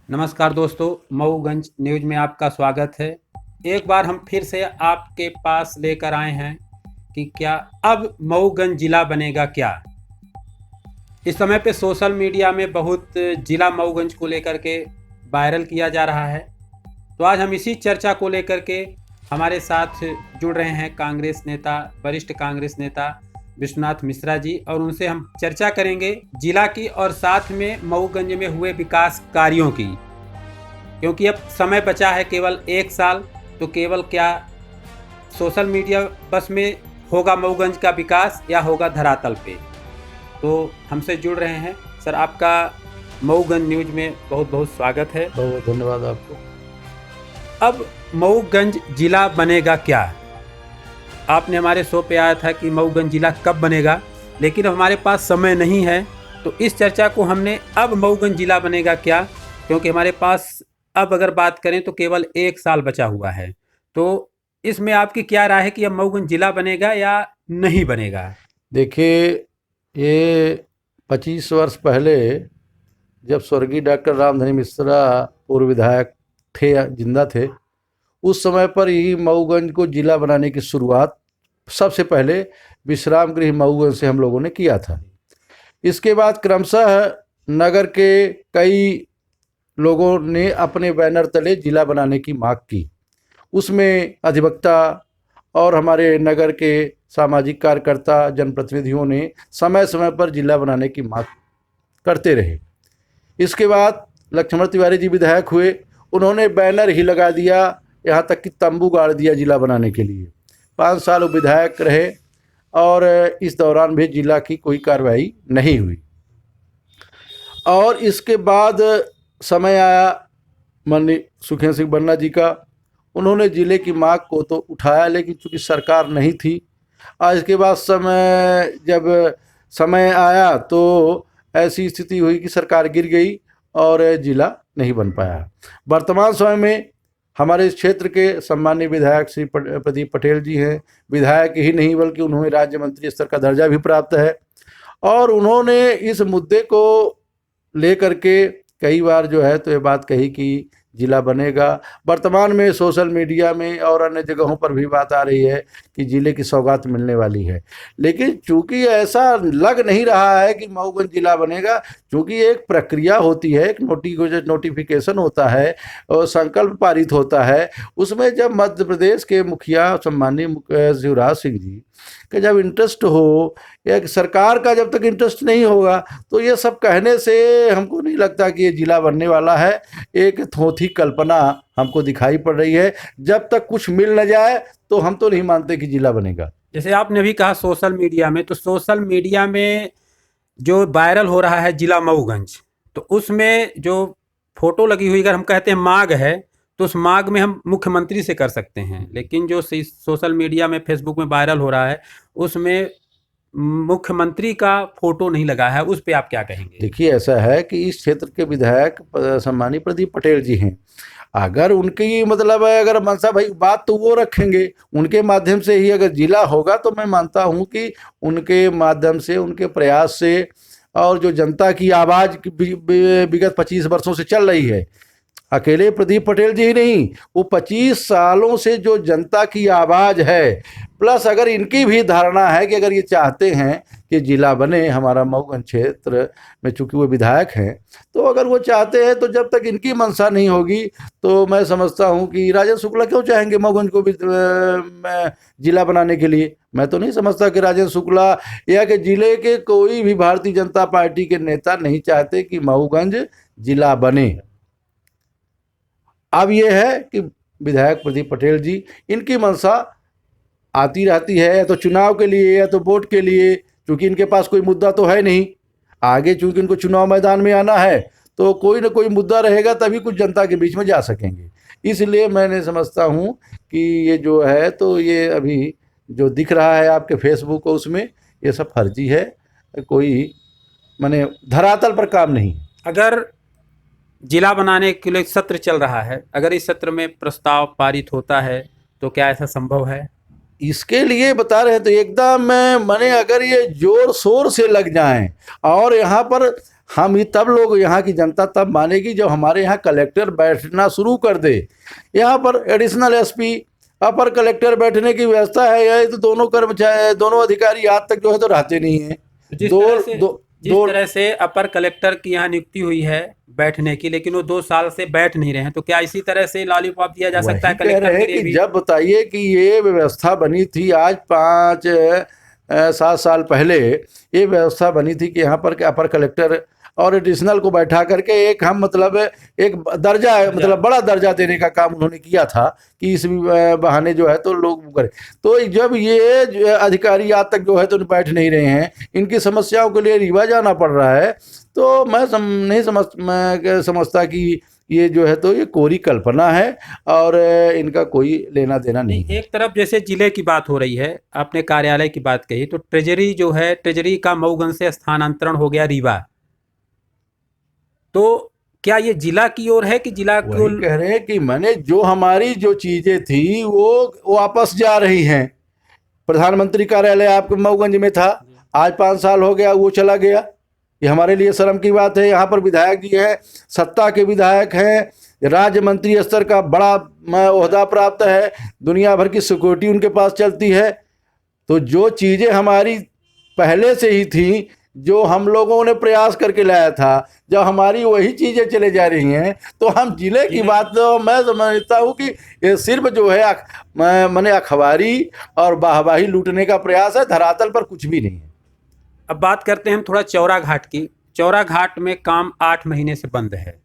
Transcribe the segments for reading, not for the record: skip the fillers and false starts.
नमस्कार दोस्तों, मऊगंज न्यूज में आपका स्वागत है। एक बार हम फिर से आपके पास लेकर आए हैं कि क्या अब मऊगंज जिला बनेगा क्या। इस समय पे सोशल मीडिया में बहुत जिला मऊगंज को लेकर के वायरल किया जा रहा है। तो आज हम इसी चर्चा को लेकर के हमारे साथ जुड़ रहे हैं कांग्रेस नेता, वरिष्ठ कांग्रेस नेता विश्वनाथ मिश्रा जी, और उनसे हम चर्चा करेंगे जिला की और साथ में मऊगंज में हुए विकास कार्यों की। क्योंकि अब समय बचा है केवल 1 साल, तो केवल क्या सोशल मीडिया बस में होगा मऊगंज का विकास या होगा धरातल पे। तो हमसे जुड़ रहे हैं सर, आपका मऊगंज न्यूज में बहुत बहुत स्वागत है। बहुत बहुत धन्यवाद आपको। अब मऊगंज जिला बनेगा क्या? आपने हमारे शो पे आया था कि मऊगंज जिला कब बनेगा, लेकिन हमारे पास समय नहीं है। तो इस चर्चा को हमने अब मऊगंज जिला बनेगा क्या, क्योंकि हमारे पास अब अगर बात करें तो केवल 1 साल बचा हुआ है। तो इसमें आपकी क्या राय है कि अब मऊगंज जिला बनेगा या नहीं बनेगा? देखिए, ये 25 वर्ष पहले जब स्वर्गीय डॉक्टर रामधनी मिश्रा पूर्व विधायक थे, जिंदा थे, उस समय पर ही मऊगंज को जिला बनाने की शुरुआत सबसे पहले विश्राम गृह मऊगंज से हम लोगों ने किया था। इसके बाद क्रमशः नगर के कई लोगों ने अपने बैनर तले जिला बनाने की मांग की। उसमें अधिवक्ता और हमारे नगर के सामाजिक कार्यकर्ता, जनप्रतिनिधियों ने समय समय पर जिला बनाने की मांग करते रहे। इसके बाद लक्ष्मण तिवारी जी विधायक हुए, उन्होंने बैनर ही लगा दिया, यहाँ तक कि तंबू गाड़ दिया जिला बनाने के लिए। 5 साल वो विधायक रहे और इस दौरान भी जिला की कोई कार्रवाई नहीं हुई। और इसके बाद समय आया माननीय सुखेंद्र सिंह बन्ना जी का, उन्होंने जिले की मांग को तो उठाया, लेकिन चूंकि सरकार नहीं थी। आज के बाद जब समय आया तो ऐसी स्थिति हुई कि सरकार गिर गई और जिला नहीं बन पाया। वर्तमान समय में हमारे इस क्षेत्र के सम्मानीय विधायक श्री प्रदीप पटेल जी हैं। विधायक ही नहीं बल्कि उन्होंने राज्य मंत्री स्तर का दर्जा भी प्राप्त है, और उन्होंने इस मुद्दे को लेकर के कई बार जो है तो ये बात कही कि जिला बनेगा। वर्तमान में सोशल मीडिया में और अन्य जगहों पर भी बात आ रही है कि जिले की सौगात मिलने वाली है, लेकिन चूंकि ऐसा लग नहीं रहा है कि मऊगंज जिला बनेगा। चूंकि एक प्रक्रिया होती है, एक नोटिफिकेशन होता है और संकल्प पारित होता है। उसमें जब मध्य प्रदेश के मुखिया सम्मानीय शिवराज सिंह जी का जब इंटरेस्ट हो, या सरकार का जब तक इंटरेस्ट नहीं होगा, तो ये सब कहने से हमको नहीं लगता कि ये जिला बनने वाला है। एक थोथी कल्पना हमको दिखाई पड़ रही है। जब तक कुछ मिल न जाए तो हम तो नहीं मानते कि जिला बनेगा। जैसे आपने अभी कहा सोशल मीडिया में, तो सोशल मीडिया में जो वायरल हो रहा है जिला मऊगंज, तो उसमें जो फोटो लगी हुई, अगर हम कहते हैं मांग है, तो उस मांग में हम मुख्यमंत्री से कर सकते हैं। लेकिन जो सोशल मीडिया में, फेसबुक में वायरल हो रहा है, उसमें मुख्यमंत्री का फोटो नहीं लगा है। उस पे आप क्या कहेंगे? देखिए, ऐसा है कि इस क्षेत्र के विधायक सम्मानीय प्रदीप पटेल जी हैं। अगर उनकी मतलब है, अगर मनसा भाई बात तो वो रखेंगे, उनके माध्यम से ही अगर जिला होगा, तो मैं मानता हूँ कि उनके माध्यम से, उनके प्रयास से, और जो जनता की आवाज़ विगत 25 वर्षों से चल रही है, अकेले प्रदीप पटेल जी ही नहीं, वो 25 सालों से जो जनता की आवाज़ है, प्लस अगर इनकी भी धारणा है कि अगर ये चाहते हैं कि जिला बने हमारा मऊगंज क्षेत्र में, चूंकि वो विधायक हैं, तो अगर वो चाहते हैं, तो जब तक इनकी मंशा नहीं होगी, तो मैं समझता हूँ कि राजेंद्र शुक्ला क्यों चाहेंगे मऊगंज को भी जिला बनाने के लिए। मैं तो नहीं समझता कि राजेंद्र शुक्ला या कि जिले के कोई भी भारतीय जनता पार्टी के नेता नहीं चाहते कि मऊगंज जिला बने। अब ये है कि विधायक प्रदीप पटेल जी, इनकी मंशा आती रहती है, या तो चुनाव के लिए या तो वोट के लिए, क्योंकि इनके पास कोई मुद्दा तो है नहीं आगे। चूंकि इनको चुनाव मैदान में आना है, तो कोई ना कोई मुद्दा रहेगा, तभी कुछ जनता के बीच में जा सकेंगे। इसलिए मैंने समझता हूँ कि ये जो है, तो ये अभी जो दिख रहा है आपके फेसबुक को, उसमें ये सब फर्जी है, कोई माने धरातल पर काम नहीं। अगर जिला बनाने के लिए सत्र चल रहा है, अगर इस सत्र में प्रस्ताव पारित होता है, तो क्या ऐसा संभव है? इसके लिए बता रहे हैं तो एकदम मैंने, अगर ये जोर शोर से लग जाएं और यहाँ पर हम ही तब लोग यहाँ की जनता तब मानेगी जब हमारे यहाँ कलेक्टर बैठना शुरू कर दे। यहाँ पर एडिशनल एसपी, अपर कलेक्टर बैठने की व्यवस्था है, यह तो दोनों कर्मचारी, दोनों अधिकारी आज तक जो है तो रहते नहीं हैं। जिस दो तरह से दो जिस दो तरह से अपर कलेक्टर की यहाँ नियुक्ति हुई है बैठने की, लेकिन वो 2 साल से बैठ नहीं रहे हैं, तो क्या इसी तरह से लॉलीपॉप दिया जा सकता है वही कह कलेक्टर रहे के हैं लिए कि भी? जब बताइए कि ये व्यवस्था बनी थी आज 5-7 साल पहले, ये व्यवस्था बनी थी कि यहाँ पर के अपर कलेक्टर और एडिशनल को बैठा करके एक हम मतलब एक दर्जा मतलब बड़ा दर्जा देने का काम उन्होंने किया था कि इस बहाने जो है तो लोग करें। तो जब ये अधिकारी आज तक जो है तो बैठ नहीं रहे हैं, इनकी समस्याओं के लिए रीवा जाना पड़ रहा है, तो मैं समझता कि ये जो है तो ये कोरी कल्पना है और इनका कोई लेना देना नहीं है। एक तरफ जैसे जिले की बात हो रही है, आपने कार्यालय की बात कही, तो ट्रेजरी जो है, ट्रेजरी का मऊगंज से स्थानांतरण हो गया रीवा, तो क्या ये जिला की ओर है कि जिला की वही ओर? कह रहे हैं कि मैंने जो हमारी जो चीजें थी वो वापस जा रही हैं। प्रधानमंत्री कार्यालय आपके मऊगंज में था, आज 5 साल हो गया वो चला गया। ये हमारे लिए शर्म की बात है। यहाँ पर विधायक जी हैं, सत्ता के विधायक हैं, राज्य मंत्री स्तर का बड़ा ओहदा प्राप्त है, दुनिया भर की सिक्योरिटी उनके पास चलती है। तो जो चीज़ें हमारी पहले से ही थी, जो हम लोगों ने प्रयास करके लाया था, जब हमारी वही चीज़ें चले जा रही हैं, तो हम जिले की बात तो मैं समझता हूँ कि ये सिर्फ जो है मैंने अखबारी और वाहवाही लूटने का प्रयास है, धरातल पर कुछ भी नहीं है। अब बात करते हैं हम थोड़ा चौरा घाट की। चौरा घाट में काम 8 महीने से बंद है,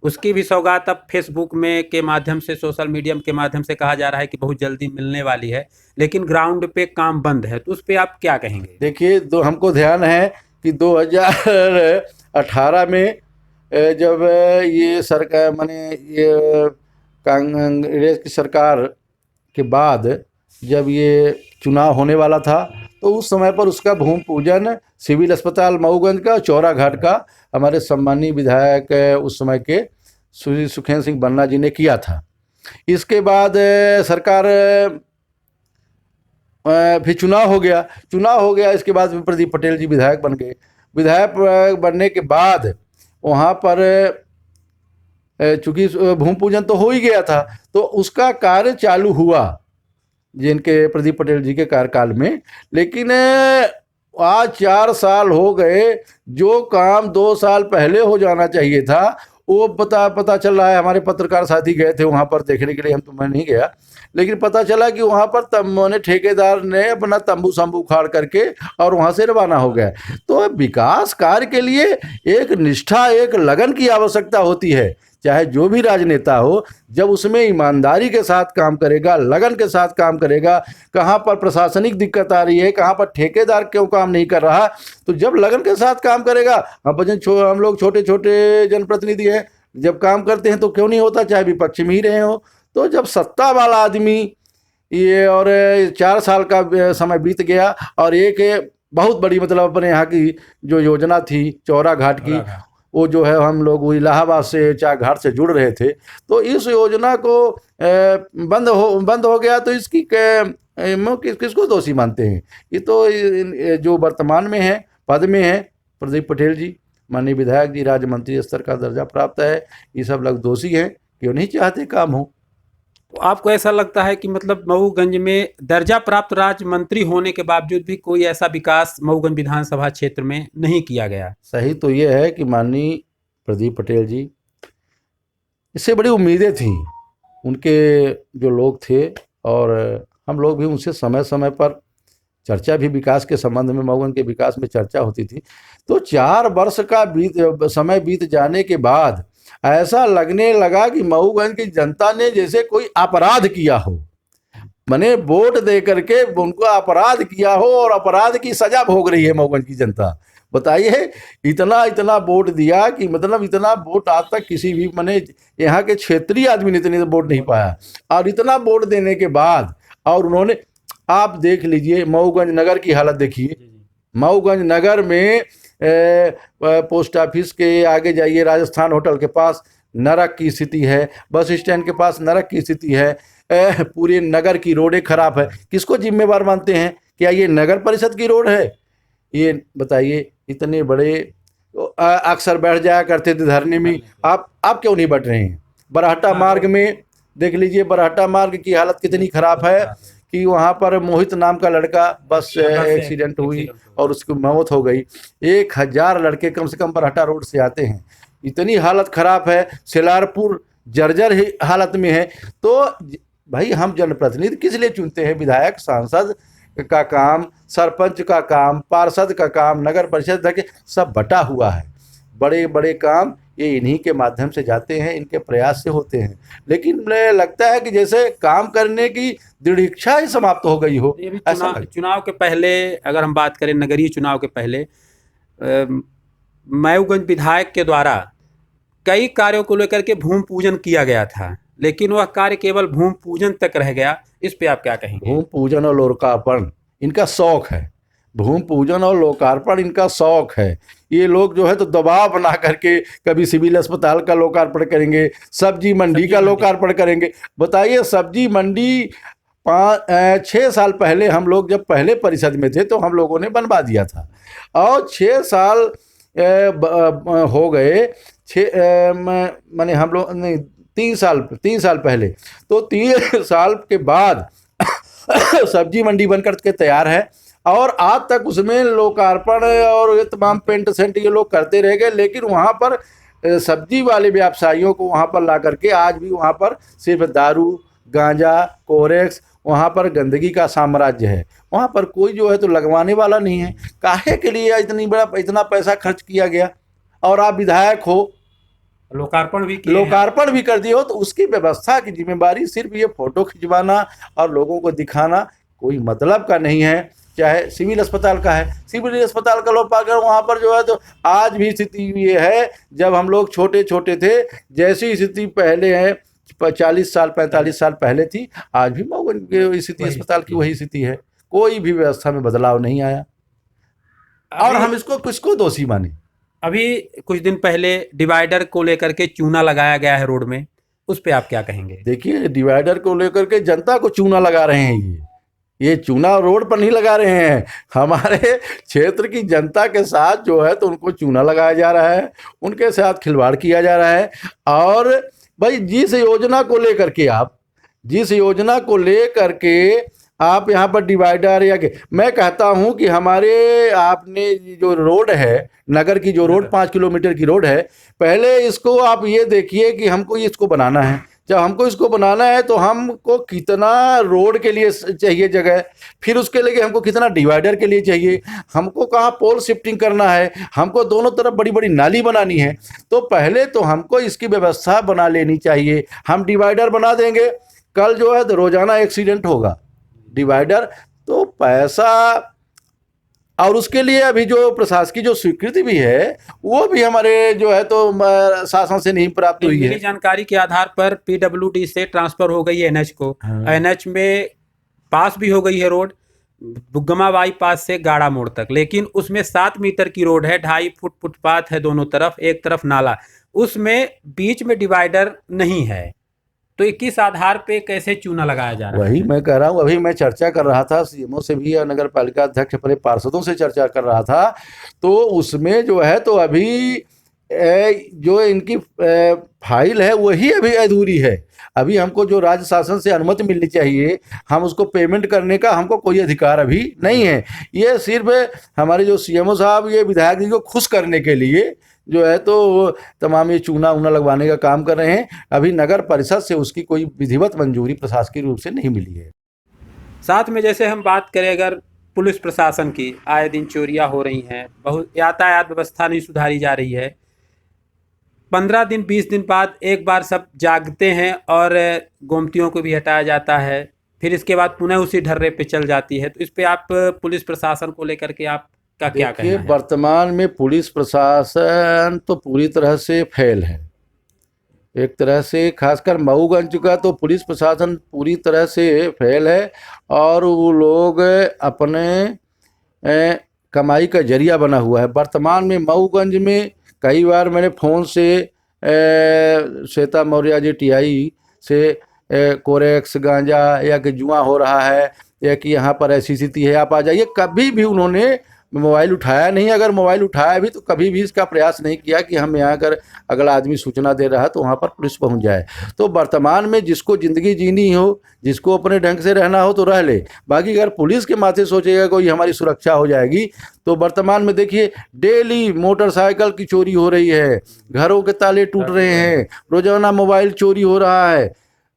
उसकी भी सौगात अब फेसबुक में के माध्यम से, सोशल मीडिया के माध्यम से कहा जा रहा है कि बहुत जल्दी मिलने वाली है, लेकिन ग्राउंड पे काम बंद है, तो उस पर आप क्या कहेंगे? देखिए, हमको ध्यान है कि 2018 में जब ये सरकार माने ये कांग्रेस की सरकार के बाद जब ये चुनाव होने वाला था, तो उस समय पर उसका भूमि पूजन सिविल अस्पताल मऊगंज का, चौरा घाट का हमारे सम्मानीय विधायक उस समय के श्री सुखेंद्र सिंह बन्ना जी ने किया था। इसके बाद सरकार फिर चुनाव हो गया। इसके बाद प्रदीप पटेल जी विधायक बन गए। विधायक बनने के बाद वहाँ पर चूँकि भूमि पूजन तो हो ही गया था, तो उसका कार्य चालू हुआ जिनके प्रदीप पटेल जी के कार्यकाल में, लेकिन आज 4 साल हो गए। जो काम 2 साल पहले हो जाना चाहिए था वो पता चल रहा है। हमारे पत्रकार साथी गए थे वहाँ पर देखने के लिए, मैं नहीं गया, लेकिन पता चला कि वहाँ पर ठेकेदार ने अपना तंबू संबू उखाड़ करके और वहाँ से रवाना हो गया। तो विकास कार्य के लिए एक निष्ठा, एक लगन की आवश्यकता होती है। चाहे जो भी राजनेता हो, जब उसमें ईमानदारी के साथ काम करेगा, लगन के साथ काम करेगा, कहाँ पर प्रशासनिक दिक्कत आ रही है, कहाँ पर ठेकेदार क्यों काम नहीं कर रहा, तो जब लगन के साथ काम करेगा, हम लोग छोटे छोटे जनप्रतिनिधि हैं, जब काम करते हैं तो क्यों नहीं होता, चाहे विपक्ष में ही रहे हो। तो जब सत्ता वाला आदमी ये और 4 साल का समय बीत गया और एक बहुत बड़ी मतलब अपने यहाँ की जो योजना थी चौरा घाट की, वो जो है हम लोग वो इलाहाबाद से चार घाट से जुड़ रहे थे, तो इस योजना को बंद हो गया। तो इसकी किसको दोषी मानते हैं? ये तो जो वर्तमान में है, पद में है, प्रदीप पटेल जी माननीय विधायक जी, राज्य मंत्री स्तर का दर्जा प्राप्त है, ये सब लोग दोषी हैं, क्यों नहीं चाहते काम हो। तो आपको ऐसा लगता है कि मतलब मऊगंज में दर्जा प्राप्त राज्य मंत्री होने के बावजूद भी कोई ऐसा विकास मऊगंज विधानसभा क्षेत्र में नहीं किया गया? सही तो ये है कि माननीय प्रदीप पटेल जी, इससे बड़ी उम्मीदें थी उनके जो लोग थे, और हम लोग भी उनसे समय समय पर चर्चा भी विकास के संबंध में, मऊगंज के विकास में चर्चा होती थी। तो 4 वर्ष का समय बीत जाने के बाद ऐसा लगने लगा कि मऊगंज की जनता ने जैसे कोई अपराध किया हो, मैंने वोट दे करके उनको अपराध किया हो और अपराध की सजा भोग रही है मऊगंज की जनता। बताइए, इतना वोट दिया कि मतलब इतना वोट आज तक किसी भी मैंने यहाँ के क्षेत्रीय आदमी ने इतने वोट नहीं पाया, और इतना वोट देने के बाद और उन्होंने, आप देख लीजिए मऊगंज नगर की हालत देखिए। मऊगंज नगर में पोस्ट ऑफिस के आगे जाइए, राजस्थान होटल के पास नरक की स्थिति है, बस स्टैंड के पास नरक की स्थिति है, पूरे नगर की रोडें खराब है। किसको जिम्मेवार मानते हैं? क्या ये नगर परिषद की रोड है? ये बताइए, इतने बड़े अक्सर बैठ जाया करते थे धरने में। आप क्यों नहीं बैठ रहे हैं? बरहट्टा मार्ग में देख लीजिए, बरहट्टा मार्ग की हालत कितनी खराब है कि वहाँ पर मोहित नाम का लड़का बस एक्सीडेंट हुई और उसकी मौत हो गई। 1000 लड़के कम से कम बरहट्टा रोड से आते हैं, इतनी हालत खराब है। सिलारपुर जर्जर ही हालत में है। तो भाई हम जनप्रतिनिधि किस लिए चुनते हैं? विधायक, सांसद का काम, सरपंच का काम, पार्षद का काम, नगर परिषद तक सब बटा हुआ है। बड़े बड़े काम ये इन्हीं के माध्यम से जाते हैं, इनके प्रयास से होते हैं। लेकिन मुझे लगता है कि जैसे काम करने की दृढ़ इच्छा ही समाप्त हो गई हो। ये भी चुनाव के पहले अगर हम बात करें, नगरीय चुनाव के पहले मयूरगंज विधायक के द्वारा कई कार्यों को लेकर के भूमि पूजन किया गया था, लेकिन वह कार्य केवल भूमि पूजन तक रह गया। इस पे आप क्या कहेंगे? भूमि पूजन और लोकार्पण इनका शौक है। भूमि पूजन और लोकार्पण इनका शौक है। ये लोग जो है तो दबाव बना करके कभी सिविल अस्पताल का लोकार्पण करेंगे, सब्जी मंडी का लोकार्पण करेंगे। बताइए, सब्जी मंडी 6 साल पहले हम लोग जब पहले परिषद में थे तो हम लोगों ने बनवा दिया था, और 6 साल हो गए, मैंने हम लोग नहीं 3 साल पहले, तो 3 साल के बाद सब्जी मंडी बनकर के तैयार है, और आज तक उसमें लोकार्पण और ये तमाम पेंट सेंट ये लोग करते रह गए। लेकिन वहाँ पर सब्जी वाले व्यवसायियों को वहाँ पर ला करके आज भी वहाँ पर सिर्फ दारू, गांजा, कोरेक्स, वहाँ पर गंदगी का साम्राज्य है। वहाँ पर कोई जो है तो लगवाने वाला नहीं है। काहे के लिए इतना पैसा खर्च किया गया? और आप विधायक हो, लोकार्पण भी कर दिए हो, तो उसकी व्यवस्था की जिम्मेदारी सिर्फ ये फोटो खिंचवाना और लोगों को दिखाना कोई मतलब का नहीं है। चाहे सिविल अस्पताल का है, सिविल अस्पताल का लोग पाकर वहाँ पर जो है तो आज भी स्थिति ये है, जब हम लोग छोटे छोटे थे जैसी स्थिति पहले है 40 साल 45 साल पहले थी, आज भी मऊगंज स्थिति अस्पताल की वही स्थिति है। कोई भी व्यवस्था में बदलाव नहीं आया, और हम इसको किसको दोषी माने? अभी कुछ दिन पहले डिवाइडर को लेकर के चूना लगाया गया है रोड में, उस पे आप क्या कहेंगे? देखिए, डिवाइडर को लेकर के जनता को चूना लगा रहे हैं। ये चूना रोड पर नहीं लगा रहे हैं, हमारे क्षेत्र की जनता के साथ जो है तो उनको चूना लगाया जा रहा है, उनके साथ खिलवाड़ किया जा रहा है। और भाई जिस योजना को लेकर के आप यहाँ पर डिवाइडर या मैं कहता हूँ कि हमारे आपने जो रोड है, नगर की जो रोड 5 किलोमीटर की रोड है, पहले इसको आप ये देखिए कि हमको इसको बनाना है। जब हमको इसको बनाना है तो हमको कितना रोड के लिए चाहिए जगह, फिर उसके लिए हमको कितना डिवाइडर के लिए चाहिए, हमको कहाँ पोल शिफ्टिंग करना है, हमको दोनों तरफ बड़ी बड़ी नाली बनानी है। तो पहले तो हमको इसकी व्यवस्था बना लेनी चाहिए। हम डिवाइडर बना देंगे, कल जो है तो रोजाना एक्सीडेंट होगा। डिवाइडर तो पैसा, और उसके लिए अभी जो प्रशासकीय जो स्वीकृति भी है वो भी हमारे जो है तो शासन से नहीं प्राप्त हुई है। मेरी जानकारी के आधार पर पीडब्ल्यूडी से ट्रांसफर हो गई है एनएच को। एनएच में पास भी हो गई है रोड, बुग्गमा बाईपास से गाड़ा मोड़ तक, लेकिन उसमें 7 मीटर की रोड है, 2.5 फुट फुटपाथ है दोनों तरफ, एक तरफ नाला, उसमें बीच में डिवाइडर नहीं है। तो किस आधार पे कैसे चूना लगाया जा रहा है? वही मैं कह रहा हूँ, अभी मैं चर्चा कर रहा था सीएमओ से भी और नगर पालिका अध्यक्ष अपने पार्षदों से चर्चा कर रहा था, तो उसमें जो है तो अभी जो इनकी फाइल है वही अभी अधूरी है। अभी हमको जो राज्य शासन से अनुमति मिलनी चाहिए, हम उसको पेमेंट करने का हमको कोई अधिकार अभी नहीं है। ये सिर्फ हमारे जो सीएमओ साहब ये विधायक जी को खुश करने के लिए जो है तो तमाम ये चूना ऊना लगवाने का काम कर रहे हैं। अभी नगर परिषद से उसकी कोई विधिवत मंजूरी प्रशासकीय रूप से नहीं मिली है। साथ में जैसे हम बात करें अगर पुलिस प्रशासन की, आए दिन चोरियां हो रही हैं, बहुत यातायात व्यवस्था नहीं सुधारी जा रही है, 15 दिन 20 दिन बाद एक बार सब जागते हैं और गोमतियों को भी हटाया जाता है, फिर इसके बाद पुनः उसी ढर्रे पे चल जाती है। तो इस पे आप पुलिस प्रशासन को लेकर के आपका क्या कहना है? वर्तमान में पुलिस प्रशासन तो पूरी तरह से फेल है। एक तरह से खासकर मऊगंज का तो पुलिस प्रशासन पूरी तरह से फेल है, और वो लोग अपने कमाई का जरिया बना हुआ है। वर्तमान में मऊगंज में कई बार मैंने फ़ोन से श्वेता मौर्य जी टीआई से कोरेक्स, गांजा या कि जुआ हो रहा है या कि यहाँ पर ऐसी स्थिति है आप आ जाइए, कभी भी उन्होंने मोबाइल उठाया नहीं। अगर मोबाइल उठाया भी तो कभी भी इसका प्रयास नहीं किया कि हम यहाँ अगर अगला आदमी सूचना दे रहा है तो वहाँ पर पुलिस पहुँच जाए। तो वर्तमान में जिसको ज़िंदगी जीनी हो, जिसको अपने ढंग से रहना हो तो रह ले। बाकी अगर पुलिस के माथे सोचेगा कोई हमारी सुरक्षा हो जाएगी, तो वर्तमान में देखिए डेली मोटरसाइकिल की चोरी हो रही है, घरों के ताले टूट रहे हैं, रोजाना मोबाइल चोरी हो रहा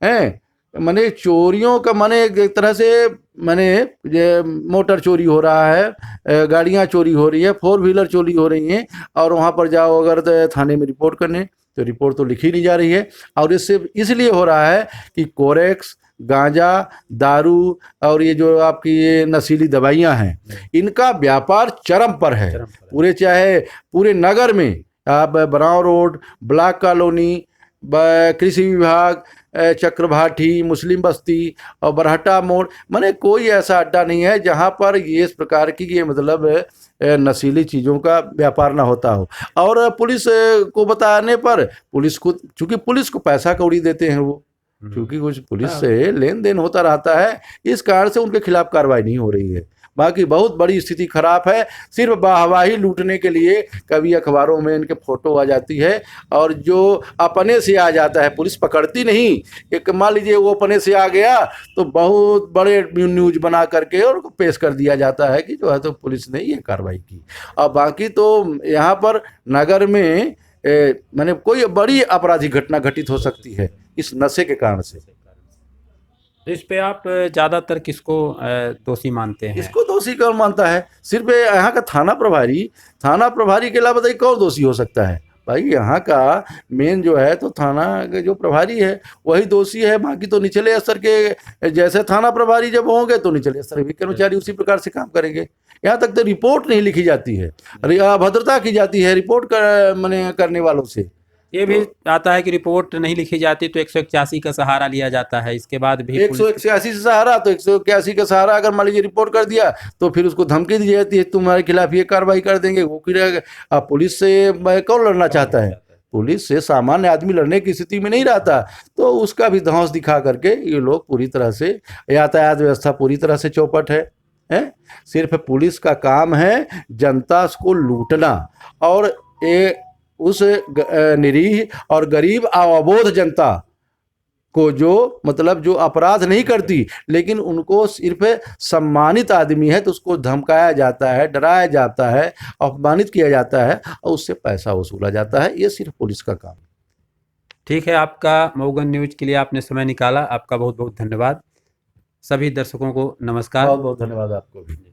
है। माने चोरियों का माने एक तरह से माने ये मोटर चोरी हो रहा है, गाड़ियां चोरी हो रही है, 4 व्हीलर चोरी हो रही हैं। और वहाँ पर जाओ अगर तो थाने में रिपोर्ट करने, तो रिपोर्ट तो लिखी नहीं जा रही है। और इससे इसलिए हो रहा है कि कोरेक्स, गांजा, दारू और ये जो आपकी ये नशीली दवाइयाँ हैं, इनका व्यापार चरम पर है। पूरे चाहे पूरे नगर में आप बराव रोड, ब्लॉक कॉलोनी, कृषि विभाग, चक्रभाठी, मुस्लिम बस्ती और बरहट्टा मोड़, माने कोई ऐसा अड्डा नहीं है जहाँ पर ये इस प्रकार की ये मतलब नशीली चीज़ों का व्यापार ना होता हो। और पुलिस को बताने पर पुलिस को, चूँकि पुलिस को पैसा कौड़ी देते हैं वो, क्योंकि कुछ पुलिस से लेन देन होता रहता है, इस कारण से उनके खिलाफ कार्रवाई नहीं हो रही है। बाकी बहुत बड़ी स्थिति खराब है। सिर्फ वाहवाही लूटने के लिए कभी अखबारों में इनके फोटो आ जाती है, और जो अपने से आ जाता है पुलिस पकड़ती नहीं। एक मान लीजिए वो अपने से आ गया तो बहुत बड़े न्यूज बना करके और पेश कर दिया जाता है कि जो है तो पुलिस ने ये कार्रवाई की। और बाकी तो यहाँ पर नगर में माने कोई बड़ी आपराधिक घटना घटित हो सकती है इस नशे के कारण से। तो इस पे आप ज़्यादातर किसको दोषी मानते हैं? इसको दोषी कौन मानता है? सिर्फ यहाँ का थाना प्रभारी के अलावा बताइए कौन दोषी हो सकता है? भाई यहाँ का मेन जो है तो थाना के जो प्रभारी है वही दोषी है। बाकी तो निचले स्तर के, जैसे थाना प्रभारी जब होंगे तो निचले स्तर के कर्मचारी उसी प्रकार से काम करेंगे। यहाँ तक तो रिपोर्ट नहीं लिखी जाती है, अभद्रता की जाती है रिपोर्ट माने करने वालों से। ये भी आता है कि रिपोर्ट नहीं लिखी जाती तो 181 का सहारा लिया जाता है। इसके बाद भी 181 से सहारा, तो 181 का सहारा अगर मान लीजिए रिपोर्ट कर दिया तो फिर उसको धमकी दी जाती है तुम्हारे खिलाफ ये कार्रवाई कर देंगे, वो करेगा। पुलिस से कौन लड़ना चाहता है? पुलिस से सामान्य आदमी लड़ने की स्थिति में नहीं रहता, तो उसका भी धौंस दिखा करके ये लोग पूरी तरह से, यातायात व्यवस्था पूरी तरह से चौपट है। सिर्फ पुलिस का काम है जनता को लूटना, और उस निरीह और गरीब अवबोध जनता को जो मतलब जो अपराध नहीं करती, लेकिन उनको सिर्फ सम्मानित आदमी है तो उसको धमकाया जाता है, डराया जाता है, अपमानित किया जाता है और उससे पैसा वसूला जाता है। ये सिर्फ पुलिस का काम। ठीक है, आपका मऊगंज न्यूज के लिए आपने समय निकाला, आपका बहुत बहुत धन्यवाद। सभी दर्शकों को नमस्कार। बहुत बहुत धन्यवाद आपको भी।